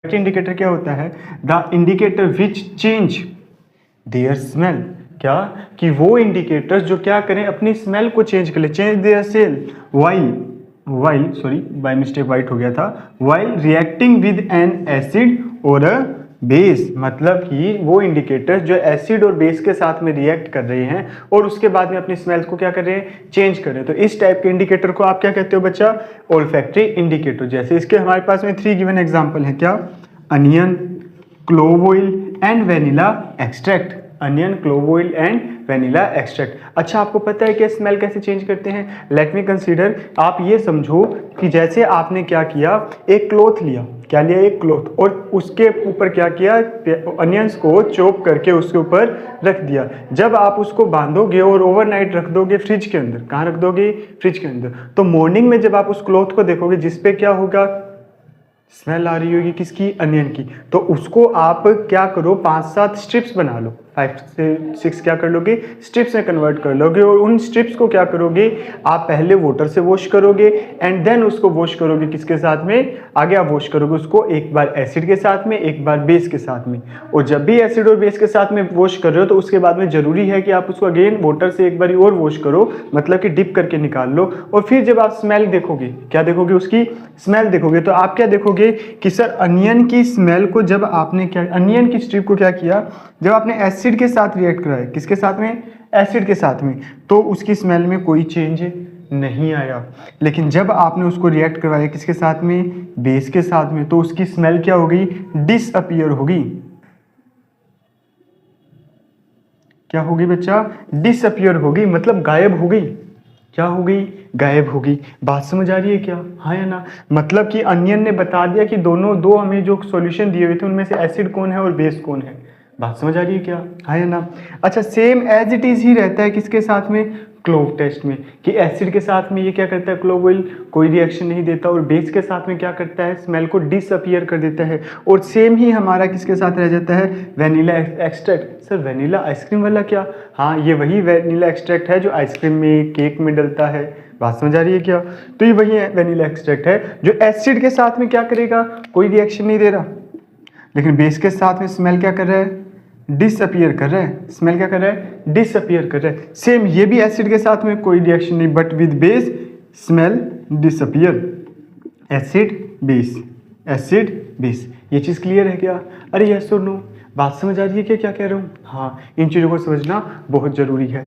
Indicator क्या होता है? The indicator which change their smell. क्या कि वो इंडिकेटर जो क्या करें, अपनी स्मेल को चेंज कर ले, change their cell while sorry by mistake white हो गया था, while reacting with an acid और अ बेस। मतलब कि वो इंडिकेटर जो एसिड और बेस के साथ में रिएक्ट कर रहे हैं और उसके बाद में अपनी स्मेल्स को क्या कर रहे हैं, चेंज कर रहे हैं। तो इस टाइप के इंडिकेटर को आप क्या कहते हो बच्चा? Olfactory indicator. जैसे इसके हमारे पास में 3 गिवन एग्जांपल है। क्या? Onion, clove oil and vanilla extract. Onion, clove oil and vanilla extract. अच्छा, आपको पता है कि स्मेल कैसे चेंज करते हैं? Let me consider. आप ये समझो कि जैसे आपने क्या किया, एक क्लॉथ लिया। क्या लिया? एक क्लॉथ, और उसके ऊपर क्या किया, अनियंस को चॉप करके उसके ऊपर रख दिया। जब आप उसको बांधोगे और ओवरनाइट रख दोगे फ्रिज के अंदर, कहाँ रख दोगे? फ्रिज के अंदर। तो मॉर्निंग में जब आप उस क्लॉथ को देखोगे, जिसपे क्या होगा, स्मेल आ रही होगी किसकी? अनियन की। तो उसको आप क्या करो, 5-7 स्ट्रिप्स बना लो, 5 से 6 क्या कर लोगे, स्ट्रिप्स में कन्वर्ट कर लोगे। और उन स्ट्रिप्स को क्या करोगे, आप पहले वाटर से वॉश करोगे एंड देन उसको वॉश करोगे किसके साथ में? आगे आप वॉश करोगे उसको एक बार एसिड के साथ में, एक बार बेस के साथ में। और जब भी एसिड और बेस के साथ में वॉश कर रहे हो तो उसके बाद में जरूरी है कि आप उसको अगेन वाटर से एक बार और वॉश करो, मतलब कि डिप करके निकाल लो। और फिर जब आप स्मेल देखोगे, क्या देखोगे? उसकी स्मेल देखोगे। तो आप क्या देखोगे कि सर अनियन की स्मेल को जब आपने क्या, अनियन की स्ट्रिप को क्या किया, जब आपने एसिड के साथ रिएक्ट कराया, किसके साथ में? एसिड के साथ में, तो उसकी स्मेल में कोई चेंज नहीं आया। लेकिन जब आपने उसको रिएक्ट करवाया किसके साथ में? बेस के साथ में, तो उसकी स्मेल क्या हो गई? डिसअपीयर हो गई। क्या हो गई बच्चा? डिसअपीयर हो गई, मतलब गायब हो गई। क्या हो गई? गायब हो गई। बात समझ आ रही है क्या? हाँ या ना? मतलब कि अनियन ने बता दिया कि दोनों दो हमें जो सॉल्यूशन दिए हुए थे उनमें से एसिड कौन है और बेस कौन है। बात समझ आ रही है क्या? हाँ या ना? अच्छा, सेम एज इट इज ही रहता है किसके साथ में? क्लोव टेस्ट में, कि एसिड के साथ में ये क्या करता है, क्लोव ऑयल कोई रिएक्शन नहीं देता, और बेस के साथ में क्या करता है, स्मेल को डिसअपीयर कर देता है। और सेम ही हमारा किसके साथ रह जाता है? Vanilla extract. Sir vanilla ice cream वाला क्या? हाँ, ये वही वेनिला एक्सट्रैक्ट है जो आइसक्रीम में, केक में डलता है। बात समझ आ रही है क्या? तो ये वही वेनिला एक्सट्रैक्ट है जो एसिड के साथ में क्या करेगा, कोई रिएक्शन नहीं दे रहा, लेकिन बेस के साथ में स्मेल क्या कर रहा है? डिसअपीयर कर रहा है। स्मेल क्या कर रहा है? डिसअपीयर कर रहा है। सेम ये भी एसिड के साथ में कोई रिएक्शन नहीं, but with base smell disappear. Acid base, acid base. ये चीज क्लियर है क्या? अरे यस और नो? बात समझ आ रही है क्या, क्या कह रहा हूँ? हाँ, इन चीजों को समझना बहुत जरूरी है।